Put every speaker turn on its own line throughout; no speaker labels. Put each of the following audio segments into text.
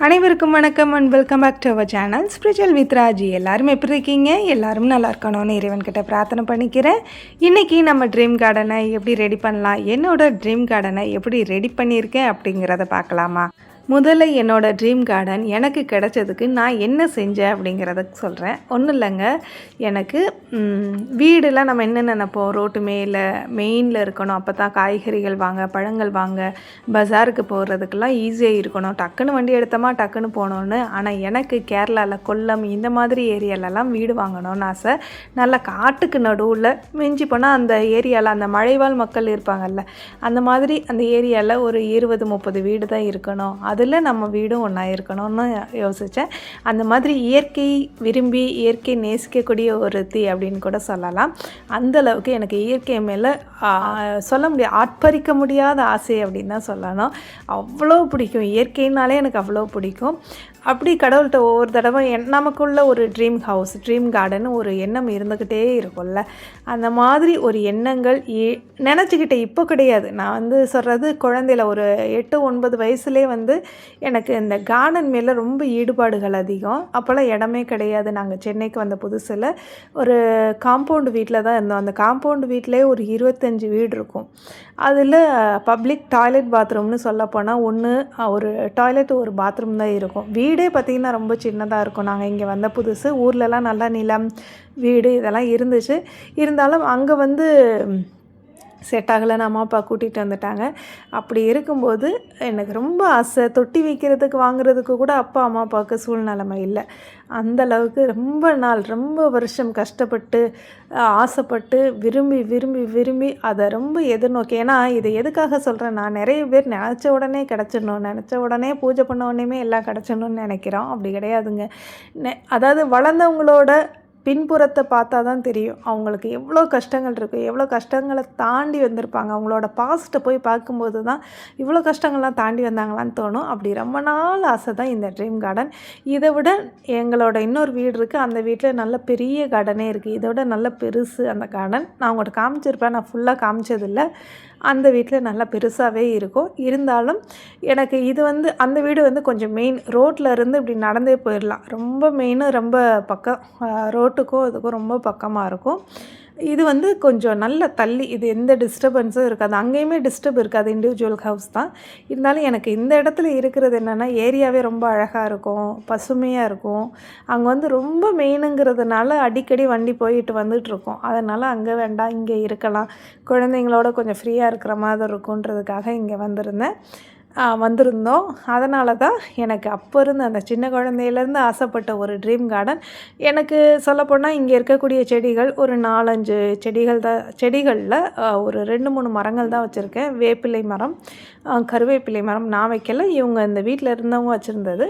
அனைவருக்கும் வணக்கம் and welcome back to our channel spiritual with Raji. எல்லாரும் எப்படி இருக்கீங்க? எல்லாரும் நல்லா இருக்கணும்னு இறைவன்கிட்ட பிரார்த்தனை பண்ணிக்கிறேன். இன்றைக்கி நம்ம ட்ரீம் கார்டனை எப்படி ரெடி பண்ணலாம், என்னோடய ட்ரீம் கார்டனை எப்படி ரெடி பண்ணியிருக்கேன் அப்படிங்கிறத பார்க்கலாமா? முதல்ல என்னோடய ட்ரீம் கார்டன் எனக்கு கிடச்சதுக்கு நான் என்ன செஞ்சேன் அப்படிங்கிறத சொல்கிறேன். ஒன்றும் இல்லைங்க, எனக்கு வீடெல்லாம் நம்ம என்ன நினைப்போம், ரோட்டு மேலே மெயினில் இருக்கணும், அப்போ தான் காய்கறிகள் வாங்க, பழங்கள் வாங்க, பஜாருக்கு போகிறதுக்கெல்லாம் ஈஸியாக இருக்கணும், டக்குன்னு வண்டி எடுத்தோமா டக்குன்னு போகணுன்னு. ஆனால் எனக்கு கேரளாவில் கொல்லம் இந்த மாதிரி ஏரியாலெல்லாம் வீடு வாங்கணும்னு ஆசை. நல்லா காட்டுக்கு நடுவில் மிஞ்சி போனால் அந்த ஏரியாவில் அந்த மலைவாழ் மக்கள் இருப்பாங்கல்ல, அந்த மாதிரி அந்த ஏரியாவில் ஒரு 20-30 வீடு தான் இருக்கணும். அதில் நம்ம வீடும் ஒன்றா இருக்கணும்னு யோசித்தேன். அந்த மாதிரி இயற்கை விரும்பி இயற்கை நேசிக்கக்கூடிய ஒருத்தி அப்படின்னு கூட சொல்லலாம். அந்தளவுக்கு எனக்கு இயற்கை மேலே சொல்ல முடியாது, ஆட்பறிக்க முடியாத ஆசை அப்படின்னு தான் சொல்லணும். அவ்வளோ பிடிக்கும், இயற்கைனாலே எனக்கு அவ்வளோ பிடிக்கும். அப்படி கடவுள்கிட்ட ஒவ்வொரு தடவை நமக்குள்ள ஒரு ட்ரீம் ஹவுஸ், ட்ரீம் கார்டன் ஒரு எண்ணம் இருந்துக்கிட்டே இருக்கும்ல, அந்த மாதிரி ஒரு எண்ணங்கள் நினச்சிக்கிட்டேன். இப்போ கிடையாது, நான் சொல்கிறது குழந்தையில் ஒரு 8-9 வயசுலேயே எனக்கு இந்த கார்டன் மேலே ரொம்ப ஈடுபாடுகள் அதிகம். அப்போல்லாம் இடமே கிடையாது. நாங்கள் சென்னைக்கு வந்த புதுசில் ஒரு காம்பவுண்டு வீட்டில் தான் இருந்தோம். அந்த காம்பவுண்டு வீட்டிலே ஒரு 25 வீடு இருக்கும். அதில் பப்ளிக் டாய்லெட் பாத்ரூம்னு சொல்லப்போனால் ஒரு டாய்லெட் ஒரு பாத்ரூம் தான் இருக்கும். வீடே பார்த்திங்கன்னா ரொம்ப சின்னதாக இருக்கும். நாங்கள் இங்கே வந்த புதுசு, ஊர்லலாம் நல்லா நிலம் வீடு இதெல்லாம் இருந்துச்சு. இருந்தாலும் அங்கே செட் ஆகலைன்னு அம்மா அப்பா கூட்டிகிட்டு வந்துட்டாங்க. அப்படி இருக்கும்போது எனக்கு ரொம்ப ஆசை, தொட்டி வைக்கிறதுக்கு வாங்குறதுக்கு கூட அப்பா அம்மா அப்பாவுக்கு சூழ்நிலைமை இல்லை. அந்தளவுக்கு ரொம்ப வருஷம் கஷ்டப்பட்டு ஆசைப்பட்டு விரும்பி விரும்பி விரும்பி அதை ரொம்ப எதிர்நோக்கி. ஏன்னா இதை எதுக்காக சொல்கிறேன், நான் நிறைய பேர் நினச்ச உடனே கிடச்சிடணும், நினச்ச உடனே பூஜை பண்ண உடனே எல்லாம் கிடச்சிடணும்னு நினைக்கிறோம். அப்படி கிடையாதுங்க. அதாவது வளர்ந்தவங்களோட பின்புறத்தை பார்த்தா தான் தெரியும் அவங்களுக்கு எவ்வளோ கஷ்டங்கள் இருக்குது, எவ்வளோ கஷ்டங்களை தாண்டி வந்திருப்பாங்க. அவங்களோட பாஸ்ட்டை போய் பார்க்கும்போது தான் இவ்வளோ கஷ்டங்கள்லாம் தாண்டி வந்தாங்களான்னு தோணும். அப்படி ரொம்ப நாள் ஆசை தான் இந்த ட்ரீம் கார்டன். இதை விட எங்களோட இன்னொரு வீடு இருக்குது, அந்த வீட்டில் நல்ல பெரிய கார்டனே இருக்குது. இதை விட நல்ல பெருசு அந்த கார்டன். நான் உங்கள்கிட்ட காமிச்சிருப்பேன், நான் ஃபுல்லாக காமிச்சதில்லை. அந்த வீட்டில் நல்லா பெருசாகவே இருக்கும். இருந்தாலும் எனக்கு இது அந்த வீடு கொஞ்சம் மெயின் ரோட்டில் இருந்து இப்படி நடந்தே போயிடலாம். ரொம்ப மெயின், ரொம்ப பக்கம், ரோட்டுக்கும் இதுக்கும் ரொம்ப பக்கமாக இருக்கும். இது கொஞ்சம் நல்ல தள்ளி, இது எந்த டிஸ்டர்பன்ஸும் இருக்காது. அங்கேயுமே டிஸ்டர்ப் இருக்காது, இண்டிவிஜுவல் ஹவுஸ் தான். இருந்தாலும் எனக்கு இந்த இடத்துல இருக்கிறது என்னென்னா, ஏரியாவே ரொம்ப அழகாக இருக்கும், பசுமையாக இருக்கும். அங்கே ரொம்ப மெயினுங்கிறதுனால அடிக்கடி வண்டி போயிட்டு வந்துட்டுருக்கோம். அதனால் அங்கே வேண்டாம், இங்கே இருக்கலாம், குழந்தைங்களோட கொஞ்சம் ஃப்ரீயாக இருக்கிற மாதிரி இருக்குன்றதுக்காக இங்கே வந்திருந்தோம். அதனால தான் எனக்கு அப்போ இருந்து அந்த சின்ன குழந்தையிலேருந்து ஆசைப்பட்ட ஒரு ட்ரீம் கார்டன். எனக்கு சொல்லப்போனால் இங்கே இருக்கக்கூடிய செடிகள் ஒரு 4-5 செடிகளில் ஒரு 2-3 மரங்கள் தான் வச்சுருக்கேன். வேப்பிலை மரம், கருவேப்பிலை மரம் நான் வைக்கல, இவங்க இந்த வீட்டில் இருந்தவங்க வச்சுருந்தது.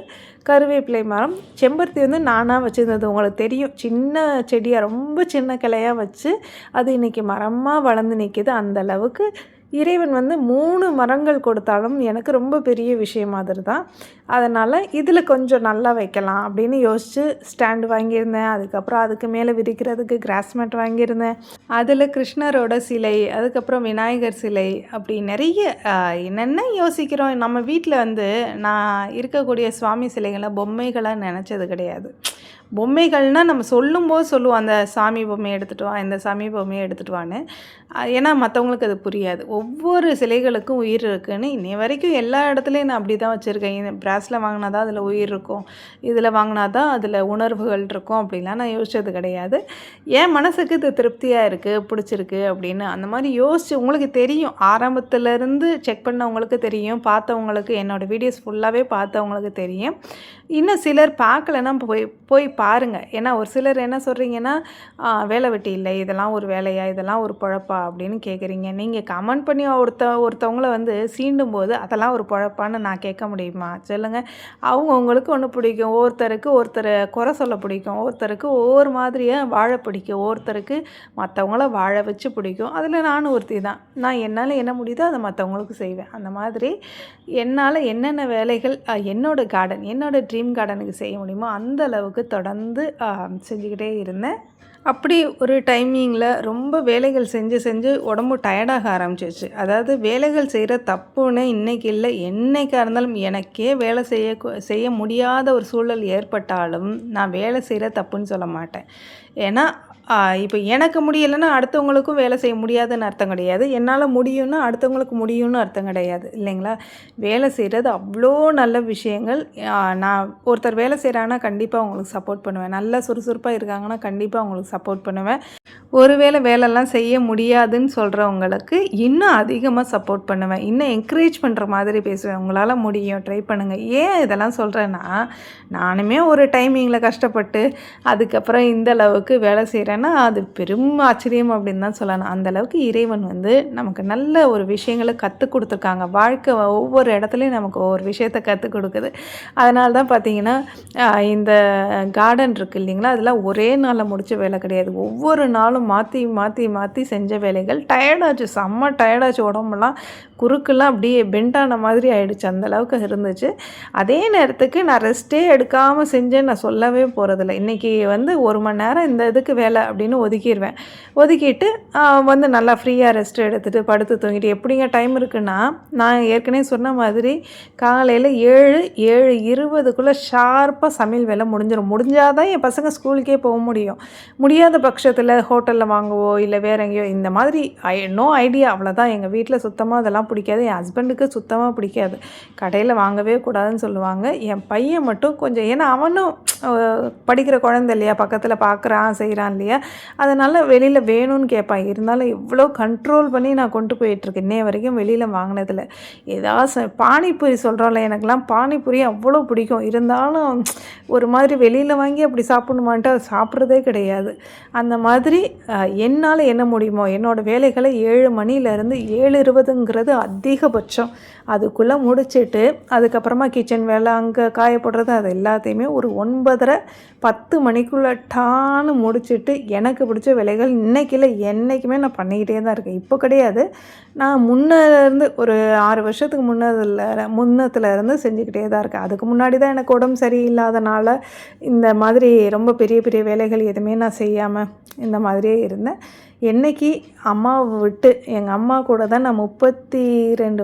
கருவேப்பிலை மரம், செம்பருத்தி நானாக வச்சுருந்தது. உங்களுக்கு தெரியும், சின்ன செடியாக ரொம்ப சின்ன கிளையாக வச்சு அது இன்றைக்கி மரமாக வளர்ந்து நிற்கிது. அந்தளவுக்கு இறைவன் 3 மரங்கள் கொடுத்தாலும் எனக்கு ரொம்ப பெரிய விஷயம் மாதிரி தான். அதனால் இதில் கொஞ்சம் நல்லா வைக்கலாம் அப்படின்னு யோசித்து ஸ்டாண்டு வாங்கியிருந்தேன். அதுக்கப்புறம் அதுக்கு மேலே விரிக்கிறதுக்கு கிராஸ் மேட் வாங்கியிருந்தேன். அதில் கிருஷ்ணரோட சிலை, அதுக்கப்புறம் விநாயகர் சிலை, அப்படி நிறைய என்னென்ன யோசிக்கிறோம். நம்ம வீட்டில் நான் இருக்கக்கூடிய சுவாமி சிலைகளை பொம்மைகளாக நினச்சது கிடையாது. பொம்மைகள்னால் நம்ம சொல்லும்போது சொல்லுவோம், அந்த சாமி பொம்மையை எடுத்துகிட்டு வா, இந்த சாமி பொம்மையை எடுத்துகிட்டு வான்னு. ஏன்னா மற்றவங்களுக்கு அது புரியாது. ஒவ்வொரு சிலைகளுக்கும் உயிர் இருக்குதுன்னு இன்னை வரைக்கும் எல்லா இடத்துலையும் நான் அப்படி தான் வச்சுருக்கேன். இந்த பிராஸில் வாங்கினா தான் அதில் உயிர் இருக்கும், இதில் வாங்கினா தான் அதில் உணர்வுகள் இருக்கும் அப்படின்லாம் நான் யோசித்தது கிடையாது. என் மனசுக்கு இது திருப்தியாக இருக்குது, பிடிச்சிருக்கு அப்படின்னு அந்த மாதிரி யோசித்து, உங்களுக்கு தெரியும், ஆரம்பத்துலேருந்து செக் பண்ணவங்களுக்கு தெரியும், பார்த்தவங்களுக்கு என்னோடய வீடியோஸ் ஃபுல்லாகவே பார்த்தவங்களுக்கு தெரியும். இன்னும் சிலர் பார்க்கலன்னா போய் பாருங்கள். ஏன்னா ஒரு சிலர் என்ன சொல்கிறீங்கன்னா, வேலை வெட்டி இல்லை, இதெல்லாம் ஒரு வேலையா, இதெல்லாம் ஒரு பொழப்பா அப்படின்னு கேட்குறீங்க. நீங்கள் கமெண்ட் பண்ணி ஒருத்தவங்கள சீண்டும் போது அதெல்லாம் ஒரு பொழப்பான்னு நான் கேட்க முடியுமா சொல்லுங்கள்? அவங்களுக்கு ஒன்று பிடிக்கும், ஒருத்தரை குறை சொல்ல பிடிக்கும், ஒருத்தருக்கு ஒவ்வொரு மாதிரியாக வாழ பிடிக்கும், ஒருத்தருக்கு மற்றவங்கள வாழ வச்சு பிடிக்கும். அதில் நானும் ஒருத்தி தான். நான் என்னால் என்ன முடியுதோ அதை மற்றவங்களுக்கு செய்வேன். அந்த மாதிரி என்னால் என்னென்ன வேலைகள் என்னோடய கார்டன், என்னோடய ட்ரீம் கார்டனுக்கு செய்ய முடியுமோ அந்த அளவுக்கு தொடர்ந்து செஞ்சுக்கிட்டே இருந்தேன். அப்படி ஒரு டைமிங்கில் ரொம்ப வேலைகள் செஞ்சு செஞ்சு உடம்பு டயர்டாக ஆரம்பிச்சிச்சு. அதாவது வேலைகள் செய்கிற தப்புன்னு இன்றைக்கி இல்லை, என்னைக்காக இருந்தாலும் எனக்கே வேலை செய்ய முடியாத ஒரு சூழல் ஏற்பட்டாலும் நான் வேலை செய்கிற தப்புன்னு சொல்ல மாட்டேன். ஏன்னா இப்போ எனக்கு முடியலைன்னா அடுத்தவங்களுக்கும் வேலை செய்ய முடியாதுன்னு அர்த்தம் கிடையாது. என்னால் முடியும்னா அடுத்தவங்களுக்கு முடியும்னு அர்த்தம் கிடையாது இல்லைங்களா? வேலை செய்கிறது அவ்வளோ நல்ல விஷயங்கள். நான் ஒருத்தர் வேலை செய்கிறாங்கன்னா கண்டிப்பாக அவங்களுக்கு சப்போர்ட் பண்ணுவேன். நல்லா சுறுசுறுப்பாக இருக்காங்கன்னா கண்டிப்பாக அவங்களுக்கு சப்போர்ட் பண்ணுவேன். ஒருவேளை வேலைலாம் செய்ய முடியாதுன்னு சொல்கிறவங்களுக்கு இன்னும் அதிகமாக சப்போர்ட் பண்ணுவேன். இன்னும் என்கரேஜ் பண்ணுற மாதிரி பேசுவேன். உங்களால் முடியும், ட்ரை பண்ணுங்கள். ஏன் இதெல்லாம் சொல்கிறேன்னா, நானுமே ஒரு டைமிங்கில் கஷ்டப்பட்டு அதுக்கப்புறம் இந்த அளவுக்கு வேலை செய்கிறேன்னா அது பெரும் ஆச்சரியம் அப்படின்னு தான் சொல்லணும். அந்தளவுக்கு இறைவன் நமக்கு நல்ல ஒரு விஷயங்களை கற்றுக் கொடுத்துருக்காங்க. வாழ்க்கை ஒவ்வொரு இடத்துலையும் நமக்கு ஒவ்வொரு விஷயத்தை கற்றுக் கொடுக்குது. அதனால தான் பார்த்திங்கன்னா இந்த கார்டன் இருக்குது இல்லைங்களா, அதெல்லாம் ஒரே நாளில் முடித்த வேலை கிடையாது. ஒவ்வொரு நாளும் மாற்றி மாற்றி மாற்றி செஞ்ச வேலைகள். டயர்டாச்சு, செம்ம டயர்டாச்சு. உடம்புலாம் குறுக்கெல்லாம் அப்படியே பெண்டான மாதிரி ஆகிடுச்சு, அந்தளவுக்கு இருந்துச்சு. அதே நேரத்துக்கு நான் ரெஸ்ட்டே எடுக்காமல் செஞ்சேன்னு நான் சொல்லவே போகிறதில்ல. இன்றைக்கி 1 மணி நேரம் இந்த இதுக்கு வேலை அப்படின்னு ஒதுக்கிடுவேன். ஒதுக்கிட்டு நல்லா ஃப்ரீயாக ரெஸ்ட் எடுத்துகிட்டு படுத்து தூங்கிட்டு எப்படிங்க டைம் இருக்குன்னா, நான் ஏற்கனவே சொன்ன மாதிரி காலையில் 7:20க்குள்ளே ஷார்ப்பாக சமையல் வேலை முடிஞ்சிடும். முடிஞ்சால் தான் என் பசங்க ஸ்கூலுக்கே போக முடியும். முடியாத பட்சத்தில் ஹோட்டலில் வாங்குவோ இல்லை வேறு எங்கேயோ இந்த மாதிரி நோ ஐடியா, அவ்வளோதான். எங்கள் வீட்டில் சுத்தமாக அதெல்லாம் பிடிக்காது. என் ஹஸ்பண்டுக்கு சுத்தமாக பிடிக்காது. கடையில் வாங்கவே கூடாதுன்னு சொல்லுவாங்க. என் பையன் மட்டும் கொஞ்சம், ஏன்னா அவனும் படிக்கிற குழந்தை இல்லையா, பக்கத்தில் பார்க்குறான் செய்கிறான் இல்லையா, அதனால் வெளியில் வேணும்னு கேட்பான். இருந்தாலும் எவ்வளோ கண்ட்ரோல் பண்ணி நான் கொண்டு போயிட்டுருக்கேன். இன்னைய வரைக்கும் வெளியில் வாங்கினதில்ல. ஏதாவது பானிபூரி சொல்கிறோம்ல, எனக்கெலாம் பானிபூரி அவ்வளோ பிடிக்கும். இருந்தாலும் ஒரு மாதிரி வெளியில் வாங்கி அப்படி சாப்பிடணுமான்ட்டு அது சாப்பிட்றதே கிடையாது. அந்த மாதிரி என்னால் என்ன முடியுமோ என்னோடய வேலைகளை 7 மணிலேருந்து 7:20ங்கிறது அதிகபட்சம். அதுக்குள்ளே முடிச்சுட்டு அதுக்கப்புறமா கிச்சன் வேலை, அங்கே காயப்படுறது, அது எல்லாத்தையுமே ஒரு 9:30 10 மணிக்குள்ளே டான்னு முடிச்சுட்டு எனக்கு பிடிச்ச வேலைகள் இன்றைக்கி இல்லை என்றைக்குமே நான் பண்ணிக்கிட்டே தான் இருக்கேன். இப்போ கிடையாது, நான் முன்னேருந்து ஒரு 6 வருஷத்துக்கு முன்னத்துலேருந்து செஞ்சுக்கிட்டே தான் இருக்கேன். அதுக்கு முன்னாடி தான் எனக்கு உடம்பு சரியில்லாதனால இந்த மாதிரி ரொம்ப பெரிய பெரிய வேலைகள் எதுவுமே நான் செய்யாமல் இந்த மாதிரியே இருந்தேன். என்றைக்கு அம்மாவை விட்டு, எங்கள் அம்மா கூட தான் நான் 31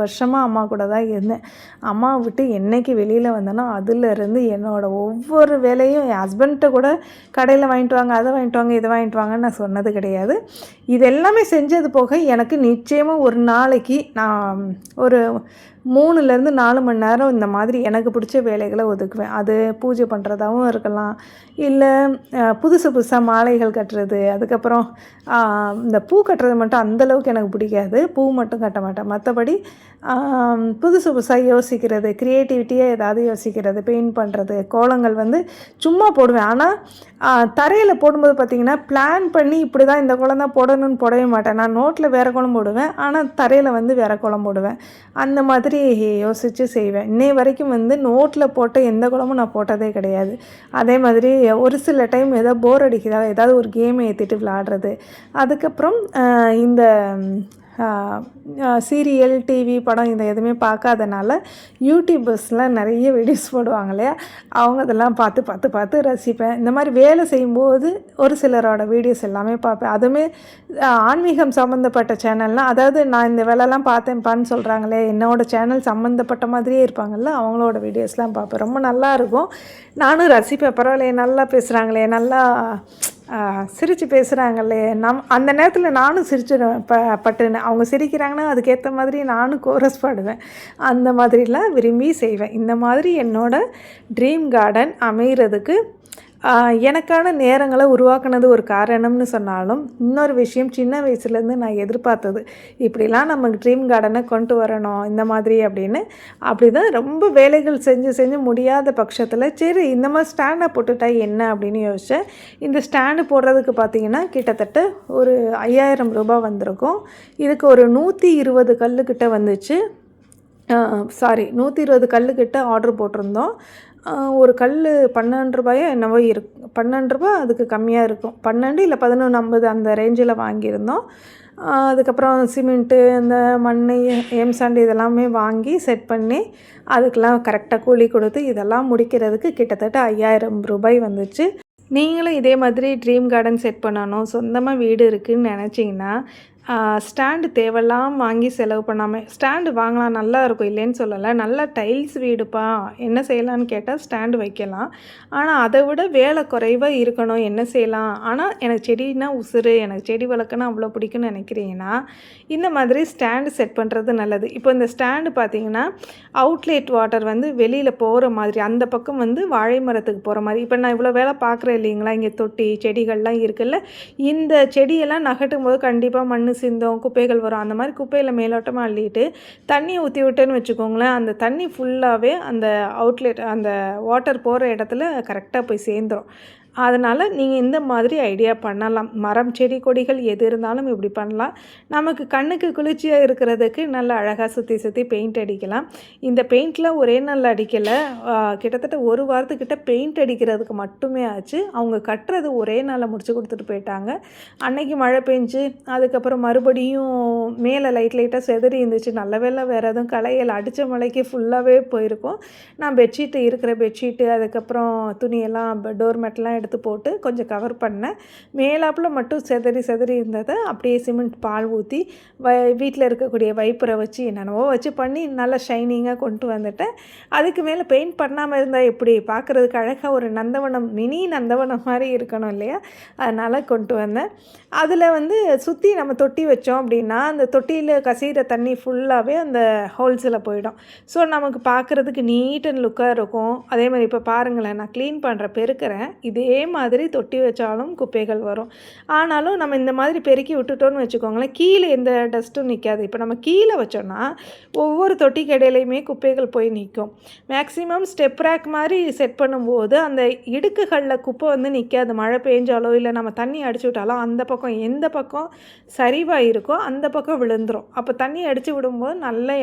வருஷமாக அம்மா கூட தான் இருந்தேன். அம்மாவை விட்டு என்றைக்கு வெளியில் வந்தேனோ அதிலேருந்து என்னோடய ஒவ்வொரு வேலையும் என் ஹஸ்பண்ட்ட கூட கடையில் வாங்கிட்டு வாங்க, அதை வாங்கிட்டு வாங்க, இதை வாங்கிட்டு வாங்கன்னு நான் சொன்னது கிடையாது. இது எல்லாமே செஞ்சது போக எனக்கு நிச்சயமாக ஒரு நாளைக்கு நான் ஒரு 3லேருந்து 4 மணி நேரம் இந்த மாதிரி எனக்கு பிடிச்ச வேலைகளை ஒதுக்குவேன். அது பூஜை பண்ணுறதாகவும் இருக்கலாம், இல்லை புதுசாக மாலைகள் கட்டுறது. அதுக்கப்புறம் இந்த பூ கட்டுறது மட்டும் அந்தளவுக்கு எனக்கு பிடிக்காது, பூ மட்டும் கட்ட மாட்டேன். மற்றபடி புதுசாக யோசிக்கிறது, க்ரியேட்டிவிட்டியாக ஏதாவது யோசிக்கிறது, பெயிண்ட் பண்ணுறது, கோலங்கள் சும்மா போடுவேன். ஆனால் தரையில் போடும்போது பார்த்திங்கன்னா பிளான் பண்ணி இப்படி தான் இந்த கோலம் தான் போடணும்னு போடவே மாட்டேன். நான் நோட்டில் வேறு கோலம் போடுவேன், ஆனால் தரையில் வேறு கோலம் போடுவேன். அந்த மாதிரி யோசித்து செய்வேன். இன்னைய வரைக்கும் நோட்டில் போட்ட எந்த கோலமும் நான் போட்டதே கிடையாது. அதே மாதிரி ஒரு சில டைம் ஏதாவது போர் அடிக்குதா, ஏதாவது ஒரு கேமை ஏற்றிட்டு விளாடுறது. அதுக்கப்புறம் இந்த சீரியல், டிவி, படம் இதை எதுவுமே பார்க்காதனால யூடியூபர்ஸ்லாம் நிறைய வீடியோஸ் போடுவாங்க இல்லையா, அவங்க அதெல்லாம் பார்த்து ரசிப்பேன். இந்த மாதிரி வேலை செய்யும்போது ஒரு சிலரோட வீடியோஸ் எல்லாமே பார்ப்பேன். அதுவுமே ஆன்மீகம் சம்மந்தப்பட்ட சேனல்லாம், அதாவது நான் இந்த வேலைலாம் பார்த்தேன்ப்பான்னு சொல்கிறாங்களே, என்னோடய சேனல் சம்மந்தப்பட்ட மாதிரியே இருப்பாங்கள்ல, அவங்களோட வீடியோஸ்லாம் பார்ப்பேன். ரொம்ப நல்லாயிருக்கும், நானும் ரசிப்பேன். பரவாயில்லையே, நல்லா பேசுகிறாங்களே, நல்லா சிரித்து பேசுகிறாங்களே, அந்த நேரத்தில் நானும் சிரிச்சிடுவேன். பட்டுன்னு அவங்க சிரிக்கிறாங்கன்னா அதுக்கேற்ற மாதிரி நானும் கோரஸ் பாடுவேன். அந்த மாதிரிலாம் விரும்பி செய்வேன். இந்த மாதிரி என்னோடய ட்ரீம் கார்டன் அமைகிறதுக்கு எனக்கான நேரங்களை உருவாக்குனது ஒரு காரணம்னு சொன்னாலும், இன்னொரு விஷயம் சின்ன வயசுலேருந்து நான் எதிர்பார்த்தது, இப்படிலாம் நமக்கு ட்ரீம் கார்டனை கொண்டு வரணும் இந்த மாதிரி அப்படின்னு. அப்படி தான் ரொம்ப வேலைகள் செஞ்சு முடியாத பட்சத்தில் சரி இந்த மாதிரி ஸ்டாண்டை போட்டுட்டா என்ன அப்படின்னு யோசித்தேன். இந்த ஸ்டாண்டு போடுறதுக்கு பார்த்திங்கன்னா கிட்டத்தட்ட ஒரு 5000 ரூபாய் வந்திருக்கும். இதுக்கு ஒரு 120 கல்லுக்கிட்ட வந்துச்சு. 120 கல்லுக்கிட்ட ஆர்டர் போட்டிருந்தோம். ஒரு கல் 12 ரூபாயோ என்னவோ இருக்கும், 12 ரூபா அதுக்கு கம்மியாக இருக்கும், 12 இல்லை 11.50 அந்த ரேஞ்சில் வாங்கியிருந்தோம். அதுக்கப்புறம் சிமெண்ட்டு, இந்த மண், எம்சாண்டு இதெல்லாமே வாங்கி செட் பண்ணி அதுக்கெல்லாம் கரெக்டாக கூலி கொடுத்து இதெல்லாம் முடிக்கிறதுக்கு கிட்டத்தட்ட 5000 ரூபாய் வந்துச்சு. நீங்களும் இதே மாதிரி ட்ரீம் கார்டன் செட் பண்ணணும், சொந்தமாக வீடு இருக்குதுன்னு நினச்சிங்கன்னா, ஸ்டாண்டு தேவையில்லாம வாங்கி செலவு பண்ணாமல், ஸ்டாண்டு வாங்கலாம் நல்லா இருக்கும் இல்லைன்னு சொல்லலை. நல்லா டைல்ஸ் வீடுப்பா என்ன செய்யலான்னு கேட்டால் ஸ்டாண்டு வைக்கலாம். ஆனால் அதை விட வேலை குறைவாக இருக்கணும் என்ன செய்யலாம்? ஆனால் எனக்கு செடினா உசுரு, எனக்கு செடி வளர்க்கணும் அவ்வளோ பிடிக்கும்னு நினைக்கிறீங்கன்னா, இந்த மாதிரி ஸ்டாண்டு செட் பண்ணுறது நல்லது. இப்போ இந்த ஸ்டாண்டு பார்த்தீங்கன்னா, அவுட்லெட் வாட்டர் வந்து வெளியில் போகிற மாதிரி, அந்த பக்கம் வந்து வாழை மரத்துக்கு போகிற மாதிரி. இப்போ நான் இவ்வளோ வேலை பார்க்குறேன் இல்லைங்களா, இங்கே தொட்டி செடிகள்லாம் இருக்குல்ல, இந்த செடியெல்லாம் நகட்டும் போது கண்டிப்பாக மண் சிந்தும், குப்பைகள் வரும். அந்த மாதிரி குப்பையில் மேலோட்டமாக அள்ளிட்டு தண்ணியை ஊற்றி விட்டேன்னு வச்சுக்கோங்களேன், அந்த தண்ணி ஃபுல்லாகவே அந்த அவுட்லெட் அந்த வாட்டர் போகிற இடத்துல கரெக்டாக போய் சேர்ந்துடும். அதனால் நீங்கள் இந்த மாதிரி ஐடியா பண்ணலாம். மரம் செடி கொடிகள் எது இருந்தாலும் இப்படி பண்ணலாம். நமக்கு கண்ணுக்கு குளிர்ச்சியாக இருக்கிறதுக்கு நல்லா அழகாக சுற்றி சுற்றி பெயிண்ட் அடிக்கலாம். இந்த பெயிண்டில் ஒரே நாள் அடிக்கலை, கிட்டத்தட்ட ஒரு வாரத்துக்கிட்ட பெயிண்ட் அடிக்கிறதுக்கு மட்டுமே ஆச்சு. அவங்க கட்டுறது ஒரே நாளில் முடிச்சு கொடுத்துட்டு போயிட்டாங்க. அன்னைக்கு மழை பெஞ்சு அதுக்கப்புறம் மறுபடியும் மேலே லைட்டாக செதறி இருந்துச்சு. நல்ல வேளை வேறு எதுவும் களையல், அடித்த மழைக்கு ஃபுல்லாகவே போயிருக்கும். நான் பெட்ஷீட்டு இருக்கிற பெட்ஷீட்டு அதுக்கப்புறம் துணியெல்லாம் டோர்மேட்லாம் எடுத்து போட்டு கொஞ்சம் கவர் பண்ணேன். மேலாப்பில் மட்டும் செதறி இருந்ததை அப்படியே சிமெண்ட் பால் ஊற்றி வீட்டில் இருக்கக்கூடிய வைப்பரை வச்சு என்னென்னவோ வச்சு பண்ணி நல்லா ஷைனிங்காக கொண்டு வந்துட்டேன். அதுக்கு மேலே பெயிண்ட் பண்ணாமல் இருந்தால் எப்படி பார்க்குறதுக்கு அழகாக ஒரு நந்தவனம், மினி நந்தவனம் மாதிரி இருக்கணும் இல்லையா, அதனால் கொண்டு வந்தேன். அதில் வந்து சுற்றி நம்ம தொட்டி வச்சோம் அப்படின்னா அந்த தொட்டியில் கசிகிற தண்ணி ஃபுல்லாகவே அந்த ஹோல்ஸில் போயிடும். ஸோ நமக்கு பார்க்குறதுக்கு நீட் அண்ட் லுக்காக இருக்கும். அதே மாதிரி இப்போ பாருங்களேன், நான் க்ளீன் பெருக்கிறேன், இதே மாதிரி தொட்டி வச்சாலும் குப்பைகள் வரும். ஆனாலும் நம்ம இந்த மாதிரி பெருக்கி விட்டுட்டோன்னு வச்சுக்கோங்களேன், கீழே எந்த டஸ்ட்டும் நிற்காது. இப்போ நம்ம கீழே வச்சோன்னா ஒவ்வொரு தொட்டிக்கு இடையிலையுமே குப்பைகள் போய் நிற்கும். மேக்ஸிமம் ஸ்டெப் ரேக் மாதிரி செட் பண்ணும்போது அந்த இடுக்குகளில் குப்பை வந்து நிற்காது. மழை பெஞ்சாலோ இல்லை நம்ம தண்ணி அடிச்சு விட்டாலும் அந்த பக்கம் எந்த பக்கம் சரிவாக இருக்கோ அந்த பக்கம் விழுந்துடும். அப்போ தண்ணி அடித்து விடும்போது நல்லா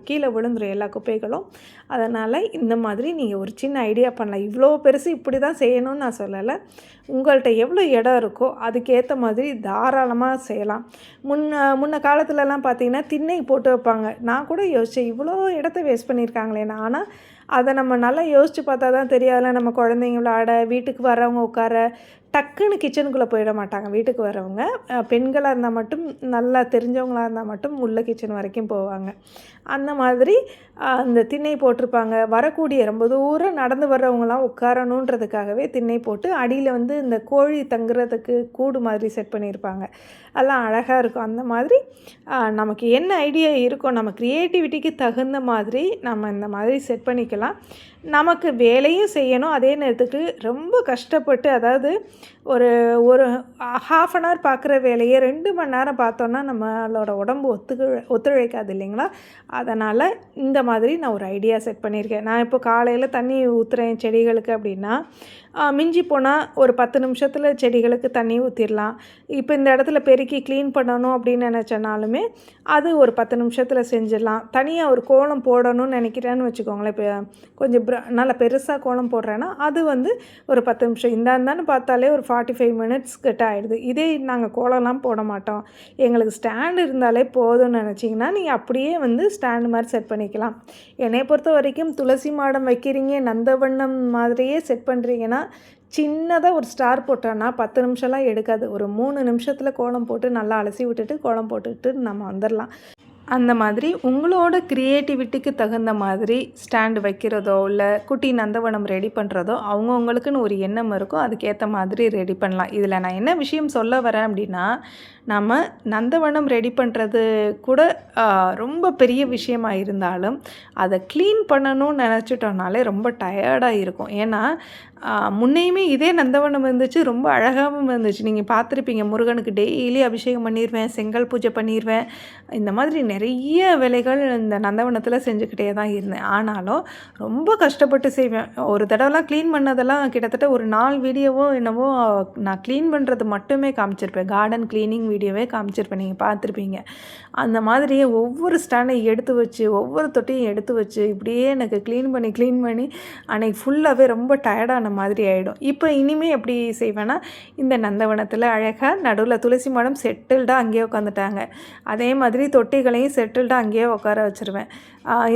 கீழே விழுந்துடும் எல்லா குப்பைகளும். அதனால் இந்த மாதிரி நீங்கள் ஒரு சின்ன ஐடியா பண்ணலாம். இவ்வளோ பெருசு இப்படி தான் செய்யணும்னு நான் சொல்லலை. உங்கள்கிட்ட எவ்வளோ இடம் இருக்கோ அதுக்கேற்ற மாதிரி தாராளமாக செய்யலாம். முன்ன காலத்துலலாம் பார்த்திங்கன்னா திண்ணை போட்டு வைப்பாங்க. நான் கூட யோசித்தேன், இவ்வளோ இடத்த வேஸ்ட் பண்ணியிருக்காங்களேன்னு. ஆனால் அதை நம்ம நல்லா யோசித்து பார்த்தா தான் தெரியாதுல, நம்ம குழந்தைங்க விளையாட, வீட்டுக்கு வரவங்க உட்கார, டக்குன்னு கிச்சனுக்குள்ளே போயிட மாட்டாங்க. வீட்டுக்கு வரவங்க பெண்களாக இருந்தால் மட்டும், நல்லா தெரிஞ்சவங்களாக இருந்தால் மட்டும் உள்ள கிச்சன் வரைக்கும் போவாங்க. அந்த மாதிரி அந்த திண்ணை போட்டிருப்பாங்க. வரக்கூடிய ரொம்ப தூரம் நடந்து வர்றவங்களாம் உட்காரணுன்றதுக்காகவே திண்ணை போட்டு அடியில் வந்து இந்த கோழி தங்குறதுக்கு கூடு மாதிரி செட் பண்ணியிருப்பாங்க. அதெல்லாம் அழகாக இருக்கும். அந்த மாதிரி நமக்கு என்ன ஐடியா இருக்கோ, நம்ம க்ரியேட்டிவிட்டிக்கு தகுந்த மாதிரி நம்ம இந்த மாதிரி செட் பண்ணிக்கலாம். நமக்கு வேலையும் செய்யணும், அதே நேரத்துக்கு ரொம்ப கஷ்டப்பட்டு, அதாவது ஒரு ஒரு ஹாஃப் அன் ஹவர் பார்க்குற வேலையை 2 மணி நேரம் பார்த்தோன்னா நம்மளோட உடம்பு ஒத்துழைக்காது இல்லைங்களா. அதனால் இந்த மாதிரி நான் ஒரு ஐடியா செட் பண்ணியிருக்கேன். நான் இப்போ காலையில் தண்ணி ஊற்றுறேன் செடிகளுக்கு அப்படின்னா, மிஞ்சி போனால் ஒரு 10 நிமிஷத்தில் செடிகளுக்கு தண்ணி ஊற்றிடலாம். இப்போ இந்த இடத்துல பெருக்கி க்ளீன் பண்ணணும் அப்படின்னு நினச்சனாலுமே அது ஒரு 10 நிமிஷத்தில் செஞ்சிடலாம். தனியாக ஒரு கோலம் போடணும்னு நினைக்கிறேன்னு வச்சுக்கோங்களேன், இப்போ கொஞ்சம் நல்லா பெருசாக கோலம் போடுறேன்னா அது வந்து ஒரு 10 நிமிஷம் இந்தான்னு பார்த்தாலே ஒரு 45 மினிட்ஸ் கிட்ட ஆகிடுது. இதே நாங்கள் கோலம்லாம் போட மாட்டோம், எங்களுக்கு ஸ்டாண்டு இருந்தாலே போதும்னு நினச்சிங்கன்னா நீங்கள் அப்படியே வந்து ஸ்டாண்டு மாதிரி செட் பண்ணிக்கலாம். என்னை பொறுத்த வரைக்கும் துளசி மாடம் வைக்கிறீங்க, நந்தவண்ணம் மாதிரியே செட் பண்ணுறீங்கன்னா சின்னதாக ஒரு ஸ்டார் போட்டோன்னா 10 நிமிஷம்லாம் எடுக்காது. ஒரு 3 நிமிஷத்தில் கோலம் போட்டு நல்லா அலசி விட்டுட்டு கோலம் போட்டுட்டு நம்ம வந்துடலாம். அந்த மாதிரி உங்களோட க்ரியேட்டிவிட்டிக்கு தகுந்த மாதிரி ஸ்டாண்டு வைக்கிறதோ இல்லை குட்டி நந்தவனம் ரெடி பண்ணுறதோ அவங்கவுங்களுக்குன்னு ஒரு எண்ணம் இருக்கும், அதுக்கேற்ற மாதிரி ரெடி பண்ணலாம். இதில் நான் என்ன விஷயம் சொல்ல வரேன் அப்படின்னா, நம்ம நந்தவனம் ரெடி பண்ணுறது கூட ரொம்ப பெரிய விஷயமாக இருந்தாலும் அதை க்ளீன் பண்ணணும்னு நினச்சிட்டோம்னாலே ரொம்ப டயர்டாக இருக்கும். ஏன்னா முன்னையுமே இதே நந்தவனம் இருந்துச்சு, ரொம்ப அழகாகவும் இருந்துச்சு. நீங்கள் பார்த்துருப்பீங்க, முருகனுக்கு டெய்லி அபிஷேகம் பண்ணிடுவேன், செங்கல் பூஜை பண்ணிடுவேன், இந்த மாதிரி நிறைய வேலைகள் இந்த நந்தவனத்தில் செஞ்சுக்கிட்டே தான் இருந்தேன். ஆனாலும் ரொம்ப கஷ்டப்பட்டு செய்வேன். ஒரு தடவைலாம் க்ளீன் பண்ணதெல்லாம் கிட்டத்தட்ட ஒரு 4 வீடியோவோ என்னவோ நான் க்ளீன் பண்ணுறது மட்டுமே காமிச்சிருப்பேன். கார்டன் க்ளீனிங் வீடியோவே காமிச்சிருப்பேன், நீங்கள் பார்த்துருப்பீங்க. அந்த மாதிரியே ஒவ்வொரு ஸ்டாண்டையும் எடுத்து வச்சு ஒவ்வொரு தொட்டியும் எடுத்து வச்சு இப்படியே எனக்கு க்ளீன் பண்ணி அன்றைக்கி ஃபுல்லாகவே ரொம்ப டயர்டான மாதிரி ஆகிடும். இப்போ இனிமேல் எப்படி செய்வேன்னா, இந்த நந்தவனத்தில் அழகாக நடுவில் துளசி மாடம் செட்டில்டாக அங்கேயே உட்காந்துட்டாங்க. அதே மாதிரி தொட்டிகளையும் செட்டில்டாக அங்கேயே உட்கார வச்சுருவேன்.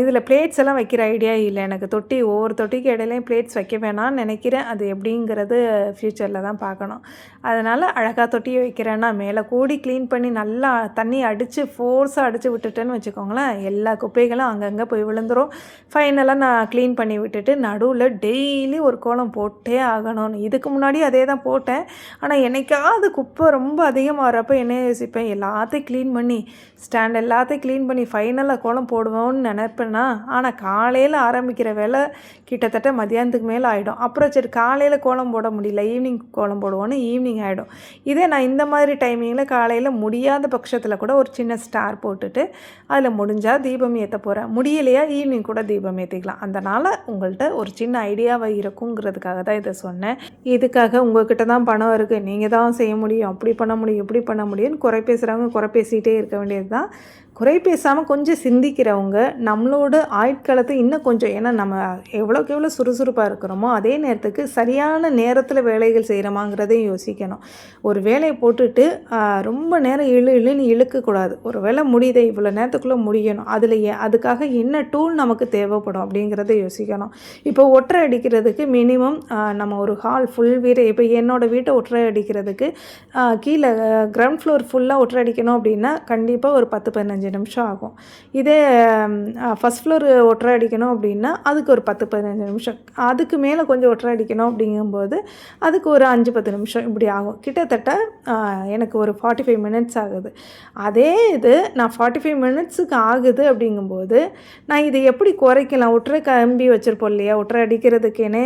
இதில் பிளேட்ஸ் எல்லாம் வைக்கிற ஐடியா இல்லை எனக்கு. ஒவ்வொரு தொட்டிக்கு இடையிலையும் பிளேட்ஸ் வைக்க வேணாம்னு நினைக்கிறேன். அது எப்படிங்கிறது ஃப்யூச்சரில் தான் பார்க்கணும். அதனால் அழகாக தொட்டியை வைக்கிறேன்னா மேலே கூடி க்ளீன் பண்ணி நல்லா தண்ணி அடித்து ஃபோர்ஸாக அடித்து விட்டுட்டேன்னு வச்சுக்கோங்களேன், எல்லா குப்பைகளும் அங்கங்கே போய் விழுந்துடும். ஃபைனலாக நான் க்ளீன் பண்ணி விட்டுட்டு நடுவில் டெய்லி ஒரு கோலம் போட்டே ஆகணும்னு. இதுக்கு முன்னாடி அதே தான் போட்டேன். ஆனால் என்னைக்காவது குப்பை ரொம்ப அதிகமாக வரப்போ என்ன யோசிப்பேன், எல்லாத்தையும் க்ளீன் பண்ணி ஸ்டாண்ட் எல்லாத்தையும் க்ளீன் பண்ணி ஃபைனலாக கோலம் போடுவோன்னு நினைப்பேன்னா, ஆனால் காலையில் ஆரம்பிக்கிற வேலை கிட்டத்தட்ட மதியானத்துக்கு மேலே ஆகிடும். அப்புறம் சரி காலையில் கோலம் போட முடியல, ஈவினிங் கோலம் போடுவோன்னு ஈவினிங் ஆகிடும். இதே நான் இந்த மாதிரி டைமிங்கில் காலையில் முடியாத பட்சத்தில் கூட ஒரு சின்ன ஸ்டார் போட்டுட்டு அதில் முடிஞ்சால் தீபம் ஏற்ற போகிறேன், முடியலையா ஈவினிங் கூட தீபம் ஏற்றிக்கலாம். அதனால் உங்கள்கிட்ட ஒரு சின்ன ஐடியாவை இருக்குங்கிறதுக்காக தான் இதை சொன்னேன். இதுக்காக உங்கள்கிட்ட தான் பணம் இருக்குது, நீங்கள் தான் செய்ய முடியும், அப்படி பண்ண முடியும், இப்படி பண்ண முடியும்னு குறை பேசுகிறவங்க குறை பேசிகிட்டே இருக்க வேண்டியது தான். குறை பேசாமல் கொஞ்சம் சிந்திக்கிறவங்க நம்மளோட ஆயுட்காலத்தை இன்னும் கொஞ்சம், ஏன்னா நம்ம எவ்வளோக்கு எவ்வளோ சுறுசுறுப்பாக இருக்கிறோமோ அதே நேரத்துக்கு சரியான நேரத்தில் வேலைகள் செய்கிறோமாங்கிறதையும் யோசிக்கணும். ஒரு வேலையை போட்டுட்டு ரொம்ப நேரம் இழுன்னு இழுக்கக்கூடாது. ஒரு வேலை முடியுது இவ்வளோ நேரத்துக்குள்ளே முடியணும், அதில் அதுக்காக என்ன டூல் நமக்கு தேவைப்படும் அப்படிங்கிறத யோசிக்கணும். இப்போ ஒற்றை அடிக்கிறதுக்கு மினிமம் நம்ம ஒரு ஹால் ஃபுல் வீடு, இப்போ என்னோடய வீட்டை ஒற்றை அடிக்கிறதுக்கு கீழே கிரவுண்ட் ஃப்ளோர் ஃபுல்லாக ஒற்றை அடிக்கணும் அப்படின்னா கண்டிப்பாக ஒரு 10-15 நிமிஷம் ஆகும். இதே ஃபஸ்ட் ஃப்ளோர் ஒற்றை அடிக்கணும் அப்படின்னா அதுக்கு ஒரு 10-15 நிமிஷம், அதுக்கு மேலே கொஞ்சம் ஒற்றை அடிக்கணும் அப்படிங்கும்போது அதுக்கு ஒரு 5-10 நிமிஷம் இப்படி ஆகும். கிட்டத்தட்ட எனக்கு ஒரு 45 மினிட்ஸ் ஆகுது. அதே இது நான் 45 மினிட்ஸுக்கு ஆகுது அப்படிங்கும்போது நான் இதை எப்படி குறைக்கலாம்? ஒற்றை கம்பி வச்சுருப்போம் இல்லையா, ஒற்றை அடிக்கிறதுக்கேனே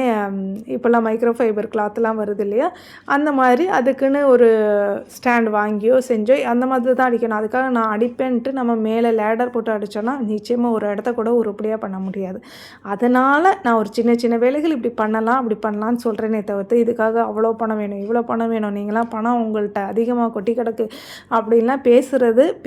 இப்போல்லாம் மைக்ரோ ஃபைபர் கிளாத்லாம் வருது இல்லையா, அந்த மாதிரி அதுக்குன்னு ஒரு ஸ்டாண்ட் வாங்கியோ செஞ்சோ அந்த மாதிரி தான் அடிக்கணும். அதுக்காக நான் அடிப்பேன்ட்டு நம்ம மேலே லேடர் போட்டு அடித்தோன்னா நிச்சயமாக ஒரு இடத்த கூட உருப்படியாக பண்ண முடியாது. அதனால் நான் ஒரு சின்ன சின்ன வேலைகள் இப்படி பண்ணலாம் அப்படி பண்ணலான்னு சொல்கிறேனே தவிர்த்து இதுக்காக அவ்வளோ பணம் வேணும் இவ்வளோ பணம் வேணும், நீங்களாம் பணம் உங்கள்கிட்ட அதிகமாக கொட்டி கிடக்கு அப்படின்லாம்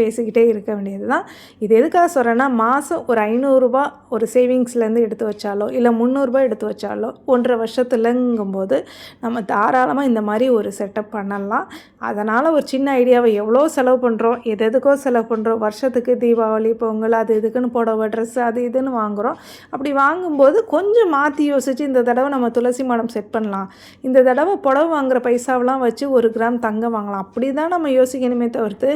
பேசிக்கிட்டே இருக்க வேண்டியது தான். இது எதுக்காக சொல்கிறேன்னா, மாதம் ஒரு 500 ரூபா ஒரு சேவிங்ஸ்லேருந்து எடுத்து வச்சாலோ இல்லை 300 ரூபா எடுத்து வச்சாலோ 1.5 வருஷத்துலங்கும்போது நம்ம தாராளமாக இந்த மாதிரி ஒரு செட்டப் பண்ணலாம். அதனால் ஒரு சின்ன ஐடியாவை எவ்வளோ செலவு பண்ணுறோம், எதுக்கோ செலவு பண்ணுறோம், வருஷத்துக்கு தீபாவளி பொங்கல் அது இதுக்குன்னு புடவை ட்ரெஸ்ஸு அது இதுன்னு வாங்குகிறோம். அப்படி வாங்கும்போது கொஞ்சம் மாற்றி யோசித்து இந்த தடவை நம்ம துளசி மாடம் செட் பண்ணலாம், இந்த தடவை புடவை வாங்குகிற பைசாவெலாம் வச்சு 1 கிராம் தங்கம் வாங்கலாம், அப்படி தான் நம்ம யோசிக்கணுமே தவிர்த்து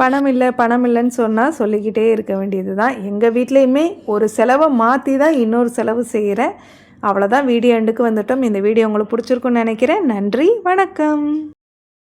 பணம் இல்லைன்னு சொன்னால் சொல்லிக்கிட்டே இருக்க வேண்டியது தான். எங்கள் வீட்லேயுமே ஒரு செலவை மாற்றி தான் இன்னொரு செலவு செய்கிறேன். அவ்வளோதான், வீடியோ எண்டுக்கு வந்துட்டோம். இந்த வீடியோ உங்களுக்கு பிடிச்சிருக்குன்னு நினைக்கிறேன். நன்றி, வணக்கம்.